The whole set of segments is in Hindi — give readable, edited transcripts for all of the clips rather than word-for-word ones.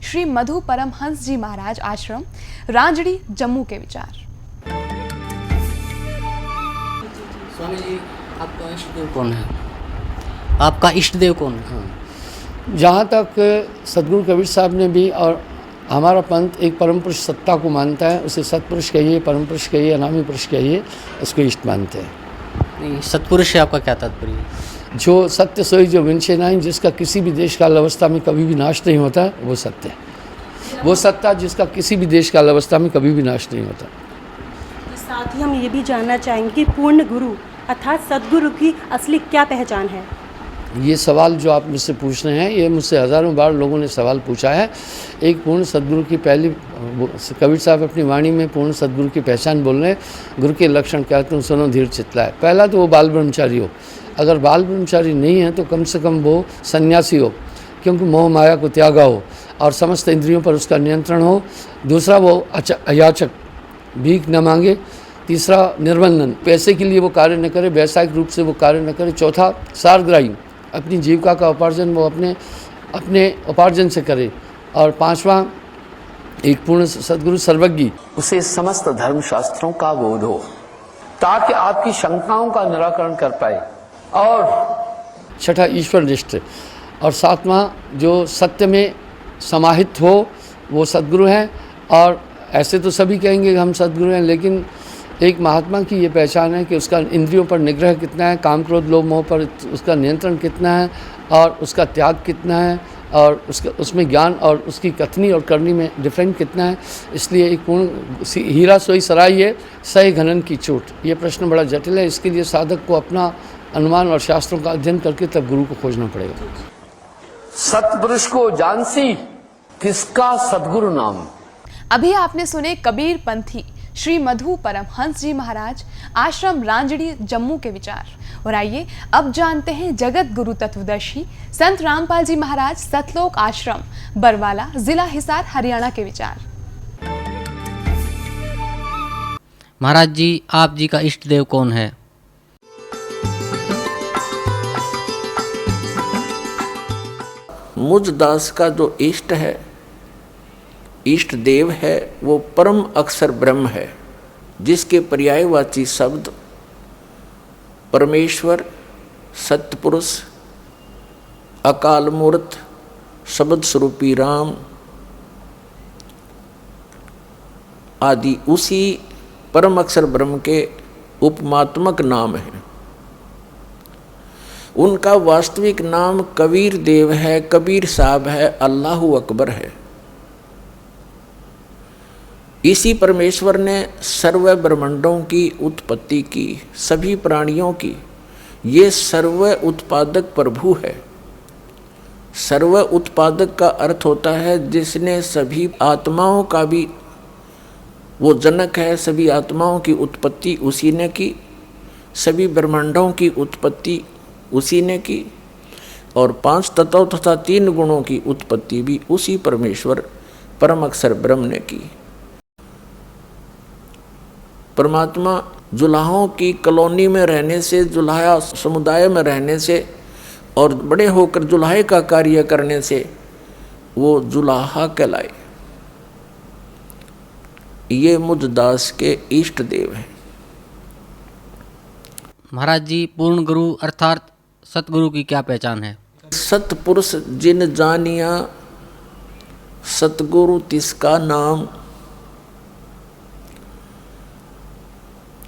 श्री मधु परमहंस जी महाराज आश्रम रांजड़ी जम्मू के विचार। स्वामी जी, आपका इष्ट देव कौन है? आपका इष्ट देव कौन है? जहाँ तक सदगुरु कबीर साहब ने भी और हमारा पंथ एक परम पुरुष सत्ता को मानता है, उसे सतपुरुष कहिए, परम पुरुष कहिए, अनामी पुरुष कहिए, उसको इष्ट मानते हैं। नहीं, सतपुरुष से आपका क्या तात्पर्य है? जो सत्य सोई जो विनशे नहीं, जिसका किसी भी देश काल अवस्था में कभी भी नाश नहीं होता, वो सत्य है। वो सत्ता जिसका किसी भी देश काल अवस्था में कभी भी नाश नहीं होता। साथ ही हम ये भी जानना चाहेंगे कि पूर्ण गुरु अर्थात सदगुरु की असली क्या पहचान है? ये सवाल जो आप मुझसे पूछ रहे हैं, ये मुझसे हज़ारों बार लोगों ने सवाल पूछा है। एक पूर्ण सदगुरु की पहली, कबीर साहब अपनी वाणी में पूर्ण सदगुरु की पहचान बोल रहे हैं। गुरु के लक्षण क्या तुम सुनो धीर चितलाए। पहला तो वो बाल ब्रह्मचारी हो, अगर बाल ब्रह्मचारी नहीं है तो कम से कम वो सन्यासी हो, क्योंकि मोह माया को त्यागा हो और समस्त इंद्रियों पर उसका नियंत्रण हो। दूसरा वो अयाचक, भीख न मांगे। तीसरा निर्बंधन, पैसे के लिए वो कार्य न करे, व्यावसायिक रूप से वो कार्य न करे। चौथा सारग्राही, अपनी जीविका का उपार्जन वो अपने उपार्जन से करे। और पांचवा, एक पूर्ण सदगुरु सर्वज्ञ, उसे समस्त धर्मशास्त्रों का बोध हो ताकि आपकी शंकाओं का निराकरण कर पाए। और छठा ईश्वर निष्ठ। और सातवां, जो सत्य में समाहित हो, वो सदगुरु हैं। और ऐसे तो सभी कहेंगे कि हम सदगुरु हैं, लेकिन एक महात्मा की ये पहचान है कि उसका इंद्रियों पर निग्रह कितना है, काम क्रोध लोभ मोह पर उसका नियंत्रण कितना है, और उसका त्याग कितना है, और उसमें ज्ञान और उसकी कथनी और करनी में डिफरेंट कितना है। इसलिए एक पूर्ण हीरा सोई सराय है, सही घनन की चोट। ये प्रश्न बड़ा जटिल है। इसके लिए साधक को अपना अनुमान और शास्त्रों का अध्ययन करके तब गुरु को खोजना पड़ेगा। सतपुरुष को जानसी किसका सदगुरु नाम। अभी आपने सुने कबीर पंथी श्री मधु परमहंस जी महाराज आश्रम रांजड़ी जम्मू के विचार। और आइए अब जानते हैं जगत गुरु तत्वदर्शी संत रामपाल जी महाराज सतलोक आश्रम बरवाला जिला हिसार हरियाणा के विचार। महाराज जी, आप जी का इष्ट देव कौन है? मुझ दास का जो इष्ट है, इष्ट देव है, वो परम अक्षर ब्रह्म है, जिसके पर्यायवाची शब्द परमेश्वर, सत्पुरुष, अकाल मूर्त, शब्द स्वरूपी राम आदि उसी परम अक्षर ब्रह्म के उपमात्मक नाम हैं। उनका वास्तविक नाम कबीर देव है, कबीर साहब है, अल्लाहु अकबर है। इसी परमेश्वर ने सर्व ब्रह्मांडों की उत्पत्ति की, सभी प्राणियों की। ये सर्व उत्पादक प्रभु है। सर्व उत्पादक का अर्थ होता है जिसने सभी आत्माओं का भी वो जनक है। सभी आत्माओं की उत्पत्ति उसी ने की, सभी ब्रह्मांडों की उत्पत्ति उसी ने की, और 5 तत्वों तथा 3 गुणों की उत्पत्ति भी उसी परमेश्वर परम अक्षर ब्रह्म ने की। परमात्मा जुलाहों की कॉलोनी में रहने से, जुलाहा समुदाय में रहने से और बड़े होकर जुलाहे का कार्य करने से वो जुलाहा कहलाए। ये मुझ दास के इष्ट देव हैं। महाराज जी, पूर्ण गुरु अर्थात सतगुरु की क्या पहचान है? सतपुरुष जिन जानिया, सतगुरु तिसका नाम।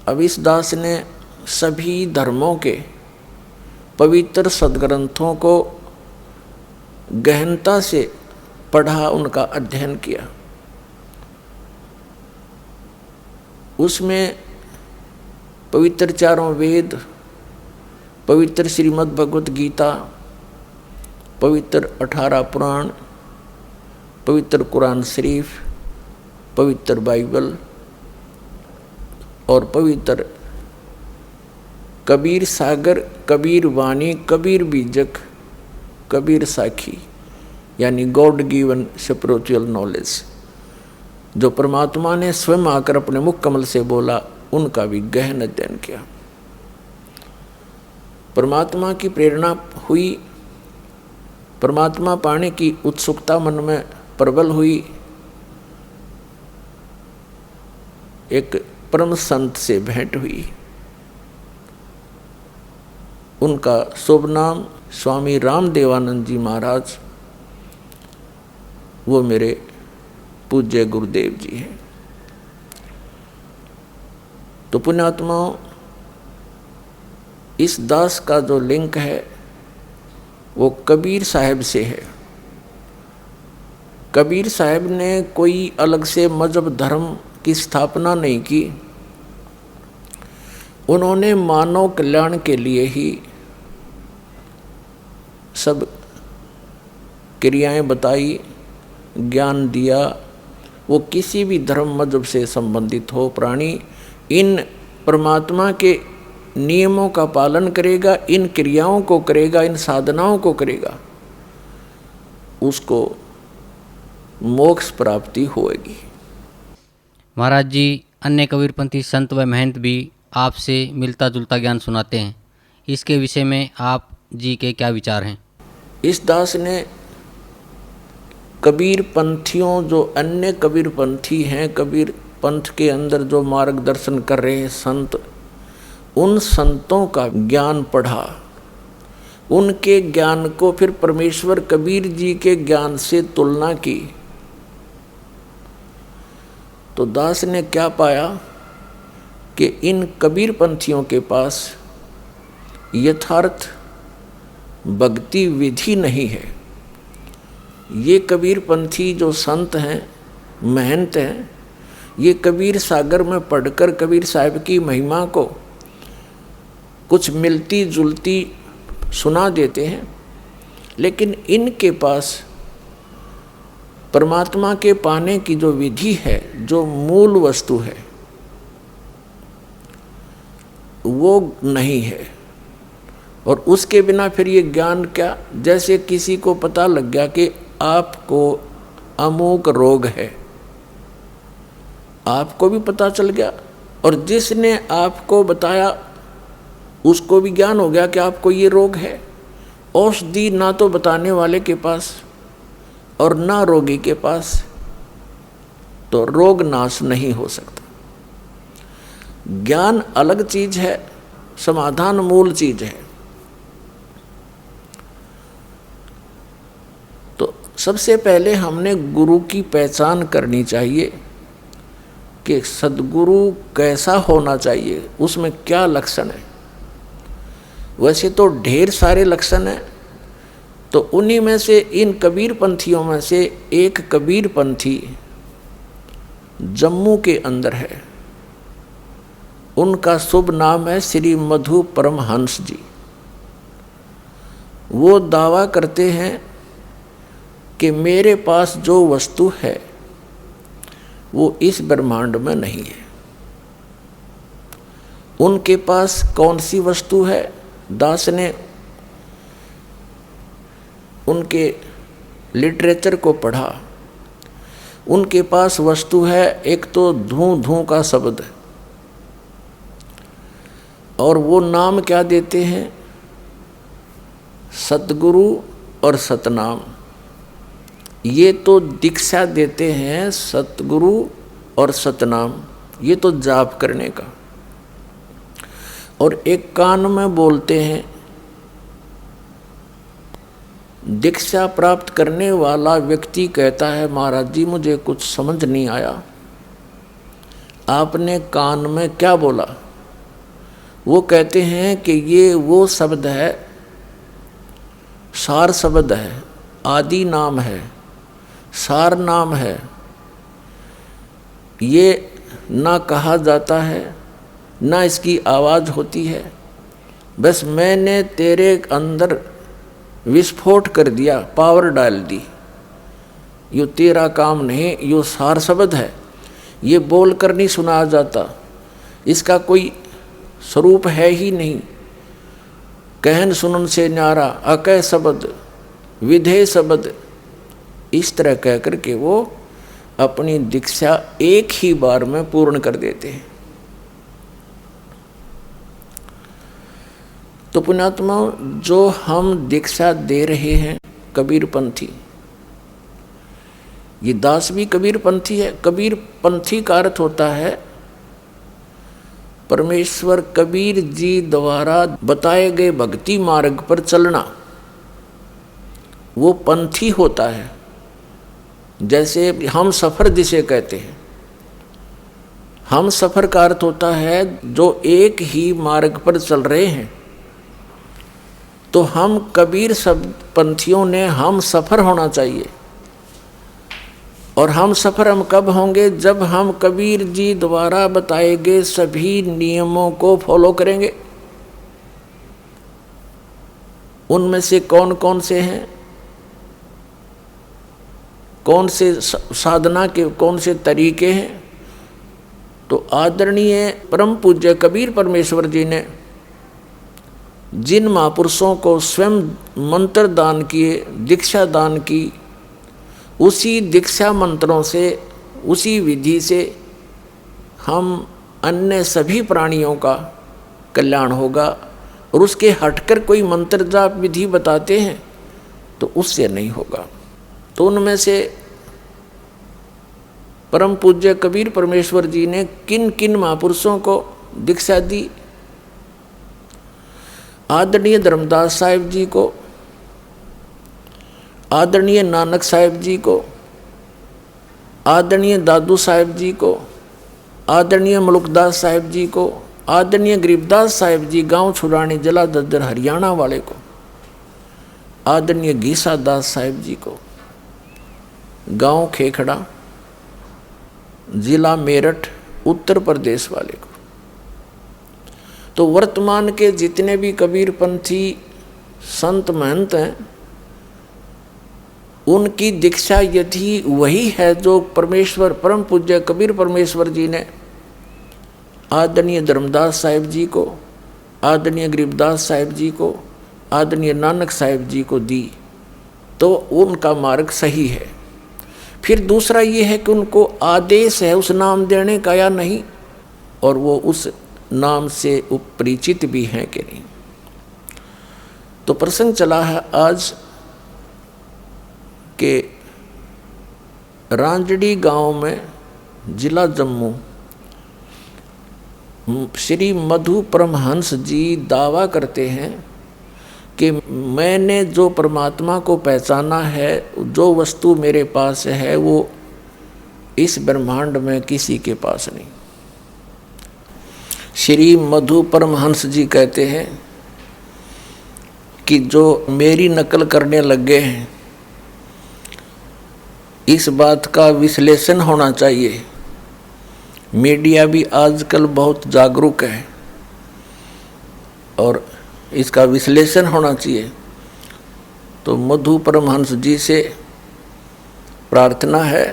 अविसदास ने सभी धर्मों के पवित्र सदग्रंथों को गहनता से पढ़ा, उनका अध्ययन किया। उसमें पवित्र चारों वेद, पवित्र श्रीमद् भगवत गीता, पवित्र 18 पुराण, पवित्र कुरान शरीफ, पवित्र बाइबल और पवित्र कबीर सागर, कबीर वाणी, कबीर बीजक, कबीर साखी, यानी गॉड गिवन स्पिरिचुअल नॉलेज, जो परमात्मा ने स्वयं आकर अपने मुख कमल से बोला, उनका भी गहन अध्ययन किया। परमात्मा की प्रेरणा हुई, परमात्मा पाने की उत्सुकता मन में प्रबल हुई। एक परम संत से भेंट हुई। उनका शुभ नाम स्वामी रामदेवानंद जी महाराज, वो मेरे पूज्य गुरुदेव जी हैं। तो पुण्यात्माओं, इस दास का जो लिंक है वो कबीर साहब से है। कबीर साहब ने कोई अलग से मजहब धर्म की स्थापना नहीं की। उन्होंने मानव कल्याण के लिए ही सब क्रियाएं बताई, ज्ञान दिया। वो किसी भी धर्म मजहब से संबंधित हो प्राणी, इन परमात्मा के नियमों का पालन करेगा, इन क्रियाओं को करेगा, इन साधनाओं को करेगा, उसको मोक्ष प्राप्ति होगी। महाराज जी, अन्य कबीरपंथी संत व महंत भी आपसे मिलता जुलता ज्ञान सुनाते हैं। इसके विषय में आप जी के क्या विचार हैं? इस दास ने कबीर पंथियों, जो अन्य कबीर पंथी हैं, कबीर पंथ के अंदर जो मार्गदर्शन कर रहे हैं संत, उन संतों का ज्ञान पढ़ा। उनके ज्ञान को फिर परमेश्वर कबीर जी के ज्ञान से तुलना की। तो दास ने क्या पाया कि इन कबीर पंथियों के पास यथार्थ भक्ति विधि नहीं है। ये कबीर पंथी जो संत हैं, महंत हैं, ये कबीर सागर में पढ़कर कबीर साहब की महिमा को कुछ मिलती जुलती सुना देते हैं, लेकिन इनके पास परमात्मा के पाने की जो विधि है, जो मूल वस्तु है, वो नहीं है। और उसके बिना फिर ये ज्ञान क्या? जैसे किसी को पता लग गया कि आपको अमुक रोग है, आपको भी पता चल गया और जिसने आपको बताया उसको भी ज्ञान हो गया कि आपको ये रोग है। औषधि ना तो बताने वाले के पास और ना रोगी के पास, तो रोग नाश नहीं हो सकता। ज्ञान अलग चीज है, समाधान मूल चीज है। तो सबसे पहले हमने गुरु की पहचान करनी चाहिए कि सद्गुरु कैसा होना चाहिए, उसमें क्या लक्षण है। वैसे तो ढेर सारे लक्षण हैं, तो उन्हीं में से, इन कबीर पंथियों में से एक कबीर पंथी जम्मू के अंदर है। उनका शुभ नाम है श्री मधु परमहंस जी। वो दावा करते हैं कि मेरे पास जो वस्तु है वो इस ब्रह्मांड में नहीं है। उनके पास कौन सी वस्तु है? दास ने उनके लिटरेचर को पढ़ा। उनके पास वस्तु है, एक तो धूं धूं का शब्द, और वो नाम क्या देते हैं? सतगुरु और सतनाम। ये तो दीक्षा देते हैं, सतगुरु और सतनाम, ये तो जाप करने का। और एक कान में बोलते हैं। दीक्षा प्राप्त करने वाला व्यक्ति कहता है, महाराज जी मुझे कुछ समझ नहीं आया, आपने कान में क्या बोला? वो कहते हैं कि ये वो शब्द है, सार शब्द है, आदि नाम है, सार नाम है, ये ना कहा जाता है ना इसकी आवाज़ होती है। बस मैंने तेरे अंदर विस्फोट कर दिया, पावर डाल दी। यो तेरा काम नहीं, यो सार शब्द है, ये बोल कर नहीं सुनाया जाता, इसका कोई स्वरूप है ही नहीं। कहन सुनन से न्यारा, अकह शब्द, विधेय शब्द, इस तरह कह कर के वो अपनी दीक्षा एक ही बार में पूर्ण कर देते हैं। तो पुण्यात्मा, जो हम दीक्षा दे रहे हैं कबीरपंथी, ये दास भी कबीर पंथी है। कबीर पंथी का अर्थ होता है परमेश्वर कबीर जी द्वारा बताए गए भक्ति मार्ग पर चलना, वो पंथी होता है। जैसे हम सफर जिसे कहते हैं, हम सफर का अर्थ होता है जो एक ही मार्ग पर चल रहे हैं। तो हम कबीर सब पंथियों ने हम सफर होना चाहिए। और हम सफर हम कब होंगे? जब हम कबीर जी द्वारा बताए गए सभी नियमों को फॉलो करेंगे। उनमें से कौन कौन से हैं, कौन से साधना के कौन से तरीके हैं? तो आदरणीय परम पूज्य कबीर परमेश्वर जी ने जिन महापुरुषों को स्वयं मंत्र दान किए, दीक्षा दान की, उसी दीक्षा मंत्रों से, उसी विधि से हम अन्य सभी प्राणियों का कल्याण होगा। और उसके हटकर कोई मंत्र जाप विधि बताते हैं तो उससे नहीं होगा। तो उनमें से परम पूज्य कबीर परमेश्वर जी ने किन किन महापुरुषों को दीक्षा दी? आदरणीय धर्मदास साहिब जी को, आदरणीय नानक साहिब जी को, आदरणीय दादू साहिब जी को, आदरणीय मुलुकदास साहिब जी को, आदरणीय गरीबदास साहिब जी गांव छुरानी जिला दद्दर हरियाणा वाले को, आदरणीय गीसा दास साहिब जी को गांव खेखड़ा जिला मेरठ उत्तर प्रदेश वाले को। तो वर्तमान के जितने भी कबीरपंथी संत महंत हैं, उनकी दीक्षा यदि वही है जो परमेश्वर परम पूज्य कबीर परमेश्वर जी ने आदरणीय धर्मदास साहिब जी को, आदरणीय गरीबदास साहिब जी को, आदरणीय नानक साहिब जी को दी, तो उनका मार्ग सही है। फिर दूसरा ये है कि उनको आदेश है उस नाम देने का या नहीं, और वो उस नाम से परिचित भी हैं कि नहीं। तो प्रसंग चला है आज के रांजड़ी गांव में जिला जम्मू श्री मधु परमहंस जी दावा करते हैं कि मैंने जो परमात्मा को पहचाना है, जो वस्तु मेरे पास है, वो इस ब्रह्मांड में किसी के पास नहीं। श्री मधु परमहंस जी कहते हैं कि जो मेरी नकल करने लग गए हैं, इस बात का विश्लेषण होना चाहिए। मीडिया भी आजकल बहुत जागरूक है और इसका विश्लेषण होना चाहिए। तो मधु परमहंस जी से प्रार्थना है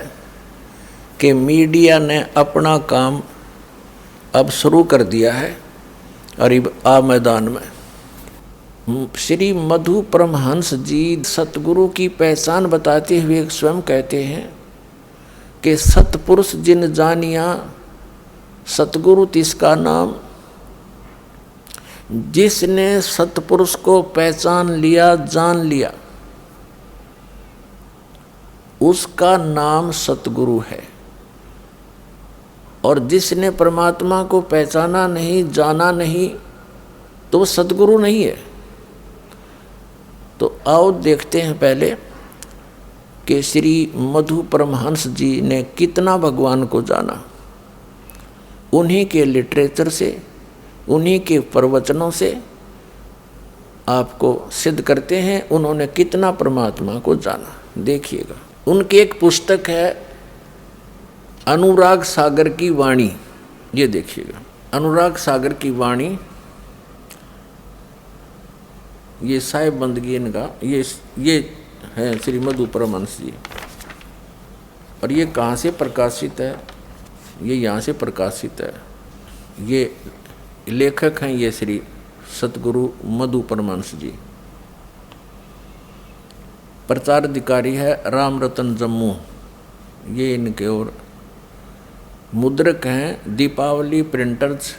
कि मीडिया ने अपना काम अब शुरू कर दिया है और अब मैदान में श्री मधु परमहंस जी सतगुरु की पहचान बताते हुए स्वयं कहते हैं कि सतपुरुष जिन जानिया सतगुरु तिसका नाम। जिसने सतपुरुष को पहचान लिया, जान लिया, उसका नाम सतगुरु है। और जिसने परमात्मा को पहचाना नहीं, जाना नहीं, तो वो सतगुरु नहीं है। तो आओ देखते हैं पहले कि श्री मधु परमहंस जी ने कितना भगवान को जाना। उन्हीं के लिटरेचर से, उन्हीं के प्रवचनों से आपको सिद्ध करते हैं उन्होंने कितना परमात्मा को जाना। देखिएगा, उनकी एक पुस्तक है अनुराग सागर की वाणी। ये देखिएगा, अनुराग सागर की वाणी, ये साहिब बंदगी इनका, ये है श्री मधु परमहंस जी। और ये कहाँ से प्रकाशित है? ये यहाँ से प्रकाशित है। ये लेखक हैं ये श्री सतगुरु मधु परमहंस जी। प्रचार अधिकारी है राम रतन जम्मू, ये इनके। और मुद्रक हैं दीपावली प्रिंटर्स,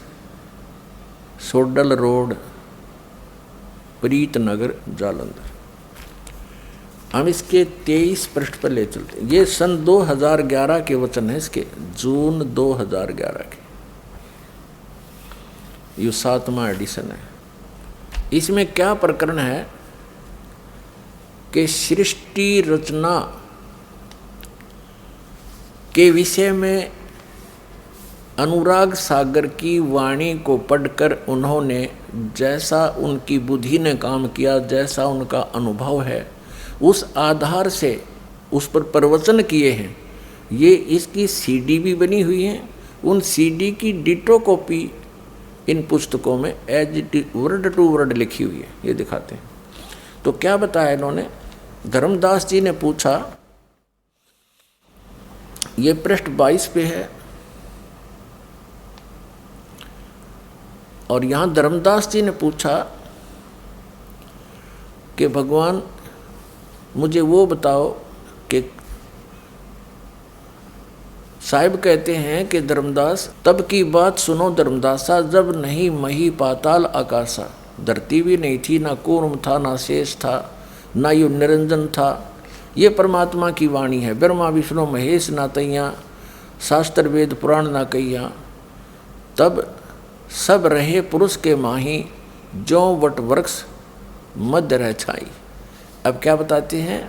सोडल रोड, प्रीत नगर, जालंधर। हम इसके 23 पृष्ठ पर ले चलते हैं। ये सन 2011 के वचन है, इसके जून 2011 के, ये 7वां एडिशन है। इसमें क्या प्रकरण है कि सृष्टि रचना के विषय में अनुराग सागर की वाणी को पढ़कर उन्होंने जैसा उनकी बुद्धि ने काम किया, जैसा उनका अनुभव है, उस आधार से उस पर प्रवचन किए हैं। ये इसकी सीडी भी बनी हुई है, उन सीडी की डिटो कॉपी इन पुस्तकों में as it is word to word लिखी हुई है, ये दिखाते हैं। तो क्या बताया इन्होंने, धर्मदास जी ने पूछा, ये पृष्ठ 22 पे है, और यहाँ धर्मदास जी ने पूछा कि भगवान मुझे वो बताओ कि साहिब कहते हैं कि धर्मदास तब की बात सुनो धर्मदासा, जब नहीं मही पाताल आकाशा, धरती भी नहीं थी, ना कूर्म था, ना शेष था, ना यु निरंजन था। ये परमात्मा की वाणी है। ब्रह्मा विष्णु महेश ना तैया, शास्त्र वेद पुराण ना कहिया, तब सब रहे पुरुष के माही, जो वट वृक्ष मध्य रह छाई। अब क्या बताते हैं,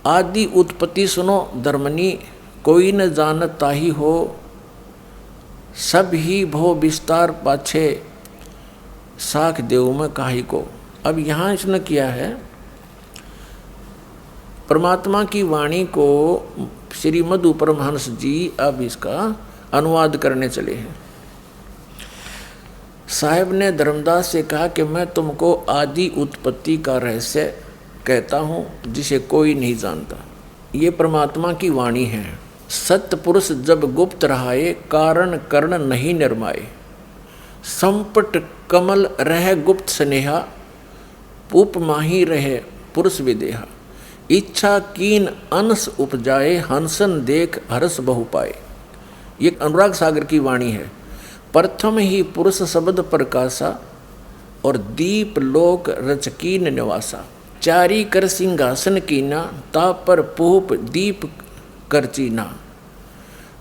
आदि उत्पत्ति सुनो धर्मनी, कोई न जानत ताही हो, सब ही भो विस्तार पाछे, साख देव में काहे को। अब यहाँ इसने किया है, परमात्मा की वाणी को श्री मधु परमहंस जी अब इसका अनुवाद करने चले हैं। साहिब ने धर्मदास से कहा कि मैं तुमको आदि उत्पत्ति का रहस्य कहता हूँ जिसे कोई नहीं जानता। ये परमात्मा की वाणी है। सत्य पुरुष जब गुप्त रहाए, कारण कर्ण नहीं निर्माए, संपट कमल रह गुप्त स्नेहा, पुप माही रहे पुरुष विदेहा, इच्छा कीन अंश उपजाए, हंसन देख हर्ष बहु पाए। ये अनुराग सागर की वाणी है। प्रथम ही पुरुष शब्द प्रकाशा, और दीप लोक रचकीन निवासा, चारी कर सिंहासन कीना, ता पर पोप दीप कर चीना,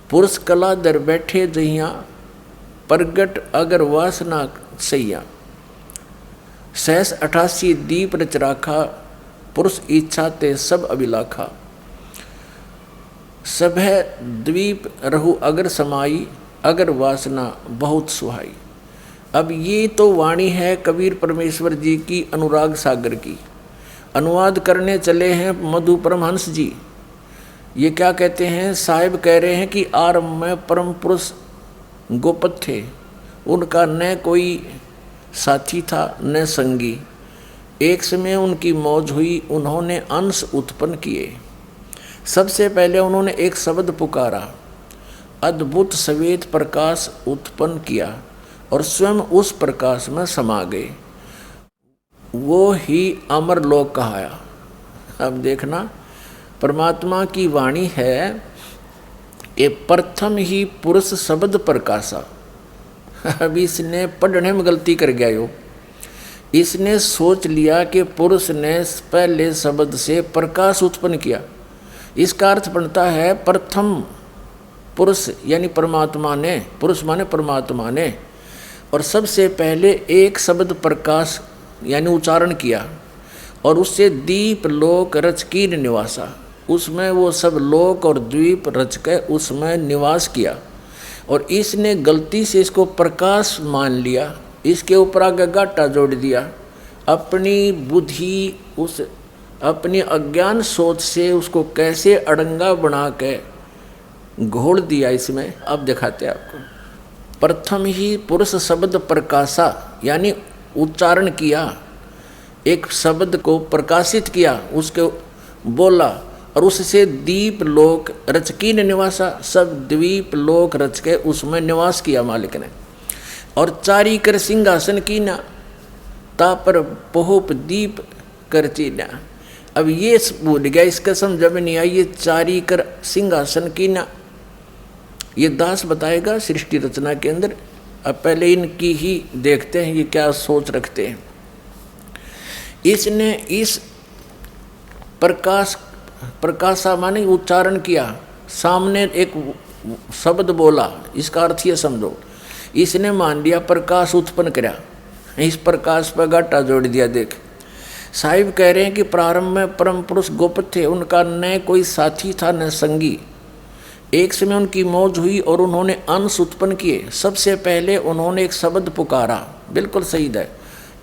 पुरुष कला दर बैठे जहिया, प्रगट अगर वासना सैया, सहस 88 दीप रच राखा, पुरुष इच्छा ते सब अभिलाखा, सब है द्वीप रहु अगर समाई, अगर वासना बहुत सुहाई। अब ये तो वाणी है कबीर परमेश्वर जी की अनुराग सागर की। अनुवाद करने चले हैं मधु परमहंस जी। ये क्या कहते हैं, साहिब कह रहे हैं कि आरंभ में परम पुरुष गोपत थे, उनका न कोई साथी था न संगी। एक समय उनकी मौज हुई, उन्होंने अंश उत्पन्न किए। सबसे पहले उन्होंने एक शब्द पुकारा, अद्भुत श्वेत प्रकाश उत्पन्न किया, और स्वयं उस प्रकाश में समा गए। वो ही अमर लोक कहाया। अब देखना, परमात्मा की वाणी है कि प्रथम ही पुरुष शब्द प्रकाशा। अब इसने पढ़ने में गलती कर गया यो। इसने सोच लिया कि पुरुष ने पहले शब्द से प्रकाश उत्पन्न किया। इसका अर्थ बनता है प्रथम पुरुष यानी परमात्मा ने, पुरुष माने परमात्मा ने, और सबसे पहले एक शब्द प्रकाश यानी उच्चारण किया, और उससे दीप लोक रचकीन निवासा, उसमें वो सब लोक और द्वीप रच के उसमें निवास किया। और इसने गलती से इसको प्रकाश मान लिया, इसके ऊपर आगे घाटा जोड़ दिया। अपनी बुद्धि उस अपनी अज्ञान सोच से उसको कैसे अड़ंगा बना के घोल दिया इसमें। अब दिखाते आपको। प्रथम ही पुरुष शब्द प्रकाशा यानी उच्चारण किया, एक शब्द को प्रकाशित किया, उसके बोला, और उससे दीप लोक रचकीन निवासा, सब द्वीप लोक रच के उसमें निवास किया मालिक ने। और चारी कर सिंहासन कीना, ता पर पोहप दीप कर चीना। अब ये भूल गया, इसका समझ में नहीं आई। ये चारी कर सिंहासन कीना, ये दास बताएगा सृष्टि रचना के अंदर। अब पहले इनकी ही देखते हैं ये क्या सोच रखते हैं। इसने इस प्रकाश, प्रकाशा माने उच्चारण किया, सामने एक शब्द बोला, इसका अर्थ ये समझो, इसने मान लिया प्रकाश उत्पन्न करा, इस प्रकाश पर घाटा जोड़ दिया। देख साहिब कह रहे हैं कि प्रारंभ में परम पुरुष गुप्त थे, उनका न कोई साथी था न संगी। एक समय उनकी मौज हुई और उन्होंने अंश उत्पन्न किए। सबसे पहले उन्होंने एक शब्द पुकारा, बिल्कुल सही है,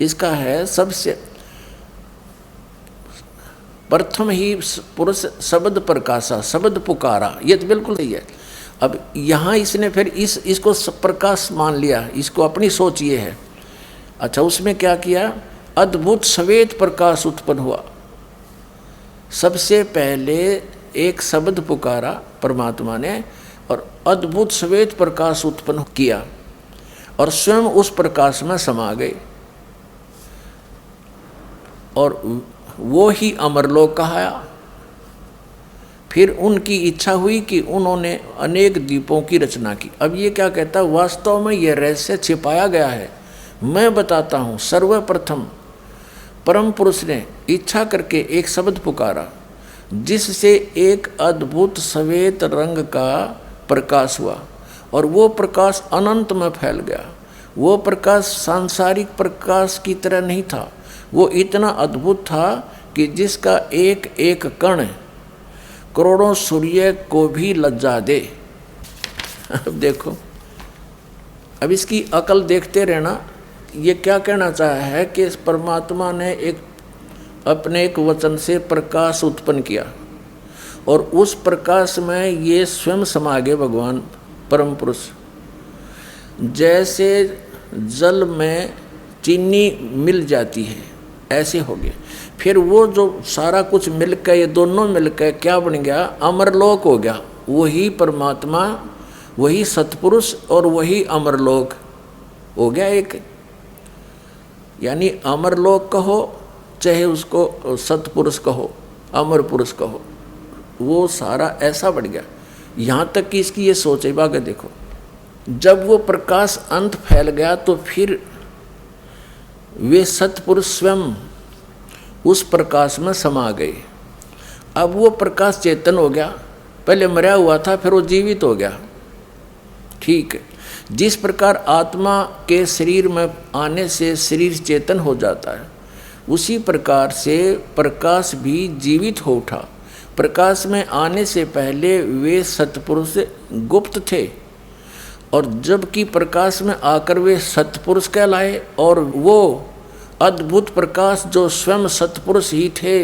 इसका है सबसे प्रथम ही पुरुष शब्द प्रकाशा, शब्द पुकारा, ये तो बिल्कुल सही है। अब यहाँ इसने फिर इसको प्रकाश मान लिया, इसको अपनी सोच ये है। अच्छा, उसमें क्या किया, अद्भुत श्वेत प्रकाश उत्पन्न हुआ। सबसे पहले एक शब्द पुकारा परमात्मा ने और अद्भुत श्वेत प्रकाश उत्पन्न किया और स्वयं उस प्रकाश में समा गए और वो ही अमरलोक कहाया। फिर उनकी इच्छा हुई कि उन्होंने अनेक द्वीपों की रचना की। अब ये क्या कहता, वास्तव में यह रहस्य छिपाया गया है, मैं बताता हूँ। सर्वप्रथम परम पुरुष ने इच्छा करके एक शब्द पुकारा जिससे एक अद्भुत श्वेत रंग का प्रकाश हुआ और वो प्रकाश अनंत में फैल गया। वो प्रकाश सांसारिक प्रकाश की तरह नहीं था, वो इतना अद्भुत था कि जिसका एक एक कण करोड़ों सूर्य को भी लज्जा दे। अब देखो, अब इसकी अकल देखते रहना। ये क्या कहना चाहा है कि इस परमात्मा ने अपने एक वचन से प्रकाश उत्पन्न किया और उस प्रकाश में ये स्वयं समा गए भगवान परम पुरुष। जैसे जल में चीनी मिल जाती है ऐसे हो गए। फिर वो जो सारा कुछ मिलकर, ये दोनों मिलकर क्या बन गया, अमरलोक हो गया। वही परमात्मा, वही सतपुरुष और वही अमरलोक हो गया एक। यानी अमरलोक कहो चाहे उसको सतपुरुष कहो, अमर पुरुष कहो, वो सारा ऐसा बढ़ गया। यहाँ तक कि इसकी ये सोच है बात, देखो जब वो प्रकाश अंत फैल गया तो फिर वे सतपुरुष स्वयं उस प्रकाश में समा गए। अब वो प्रकाश चेतन हो गया, पहले मरा हुआ था फिर वो जीवित हो गया। ठीक है, जिस प्रकार आत्मा के शरीर में आने से शरीर चेतन हो जाता है, उसी प्रकार से प्रकाश भी जीवित हो उठा। प्रकाश में आने से पहले वे सतपुरुष गुप्त थे और जबकि प्रकाश में आकर वे सतपुरुष कहलाए और वो अद्भुत प्रकाश जो स्वयं सतपुरुष ही थे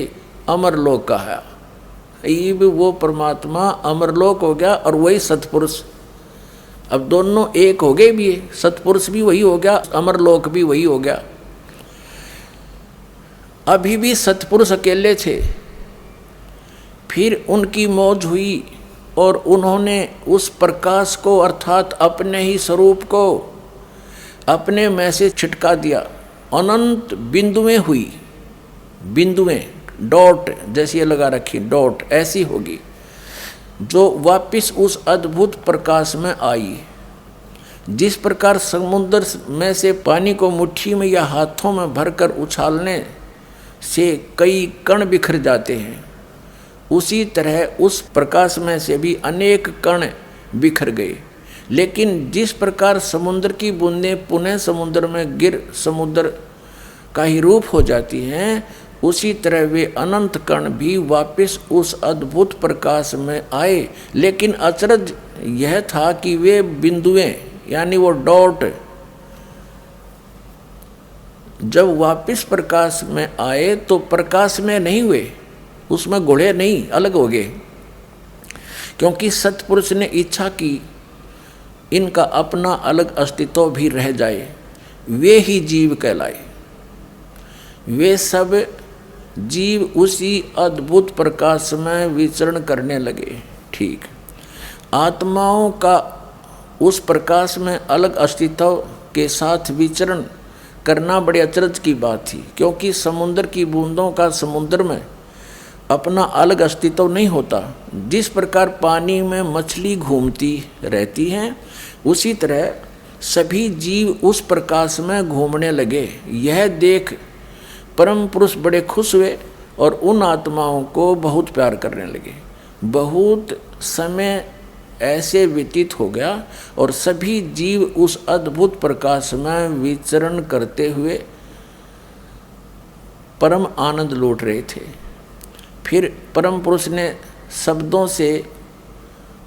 अमरलोक कहा। ये भी वो परमात्मा अमरलोक हो गया और वही सतपुरुष। अब दोनों एक हो गए भी, सतपुरुष भी वही हो गया, अमरलोक भी वही हो गया। अभी भी सतपुरुष अकेले थे, फिर उनकी मौज हुई और उन्होंने उस प्रकाश को अर्थात अपने ही स्वरूप को अपने में से छिटका दिया। अनंत बिंदुएं हुई, बिंदुएं डॉट जैसी लगा रखी, डॉट ऐसी होगी जो वापिस उस अद्भुत प्रकाश में आई। जिस प्रकार समुद्र में से पानी को मुट्ठी में या हाथों में भरकर उछालने से कई कण बिखर जाते हैं, उसी तरह उस प्रकाश में से भी अनेक कण बिखर गए। लेकिन जिस प्रकार समुद्र की बूंदें पुनः समुद्र में गिर समुद्र का ही रूप हो जाती हैं, उसी तरह वे अनंत कण भी वापस उस अद्भुत प्रकाश में आए। लेकिन अचरज यह था कि वे बिंदुएं यानी वो डॉट जब वापस प्रकाश में आए तो प्रकाश में नहीं हुए, उसमें घुले नहीं, अलग हो गए। क्योंकि सतपुरुष ने इच्छा की इनका अपना अलग अस्तित्व भी रह जाए, वे ही जीव कहलाए। वे सब जीव उसी अद्भुत प्रकाश में विचरण करने लगे। ठीक, आत्माओं का उस प्रकाश में अलग अस्तित्व के साथ विचरण करना बड़े अचरज की बात थी, क्योंकि समुद्र की बूंदों का समुद्र में अपना अलग अस्तित्व नहीं होता। जिस प्रकार पानी में मछली घूमती रहती हैं, उसी तरह सभी जीव उस प्रकाश में घूमने लगे। यह देख परम पुरुष बड़े खुश हुए और उन आत्माओं को बहुत प्यार करने लगे। बहुत समय ऐसे व्यतीत हो गया और सभी जीव उस अद्भुत प्रकाश में विचरण करते हुए परम आनंद लूट रहे थे। फिर परम पुरुष ने शब्दों से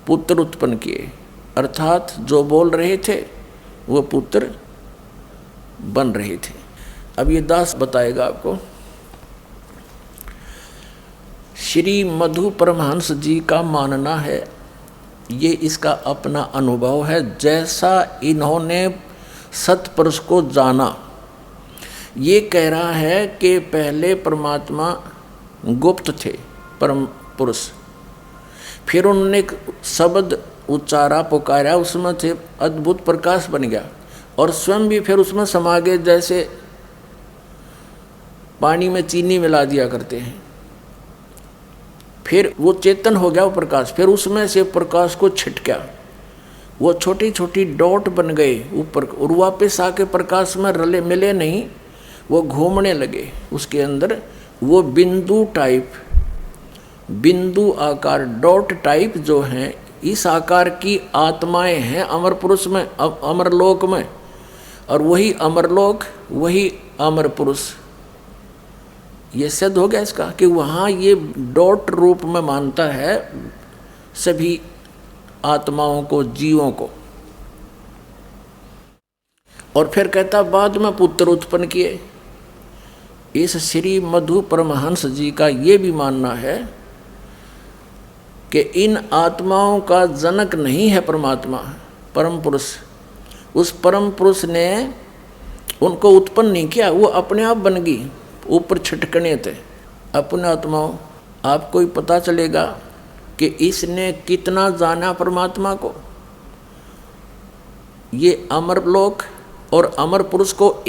पुत्र उत्पन्न किए, अर्थात जो बोल रहे थे वो पुत्र बन रहे थे। अब ये दास बताएगा आपको। श्री मधु परमहंस जी का मानना है, ये इसका अपना अनुभव है, जैसा इन्होंने सतपुरुष को जाना। ये कह रहा है कि पहले परमात्मा गुप्त थे परम पुरुष, फिर उन्होंने एक शब्द उच्चारा, पुकारा, उसमें से अद्भुत प्रकाश बन गया और स्वयं भी फिर उसमें समा गए, जैसे पानी में चीनी मिला दिया करते हैं। फिर वो चेतन हो गया वो प्रकाश, फिर उसमें से प्रकाश को छिटका, वो छोटी छोटी डॉट बन गए ऊपर, और वापस आके प्रकाश में रले मिले नहीं, वो घूमने लगे उसके अंदर। वो बिंदु टाइप, बिंदु आकार, डॉट टाइप जो हैं, इस आकार की आत्माएं हैं अमर पुरुष में, अमरलोक में। और वही अमरलोक, वही अमर पुरुष, ये सिद्ध हो गया इसका कि वहाँ ये डॉट रूप में मानता है सभी आत्माओं को, जीवों को। और फिर कहता बाद में पुत्र उत्पन्न किए। इस श्री मधु परमहंस जी का ये भी मानना है कि इन आत्माओं का जनक नहीं है परमात्मा, परम पुरुष। उस परम पुरुष ने उनको उत्पन्न नहीं किया, वो अपने आप बन गई, ऊपर छिटकने थे अपने आत्माओं। आपको ही पता चलेगा कि इसने कितना जाना परमात्मा को। ये अमरलोक और अमर पुरुष को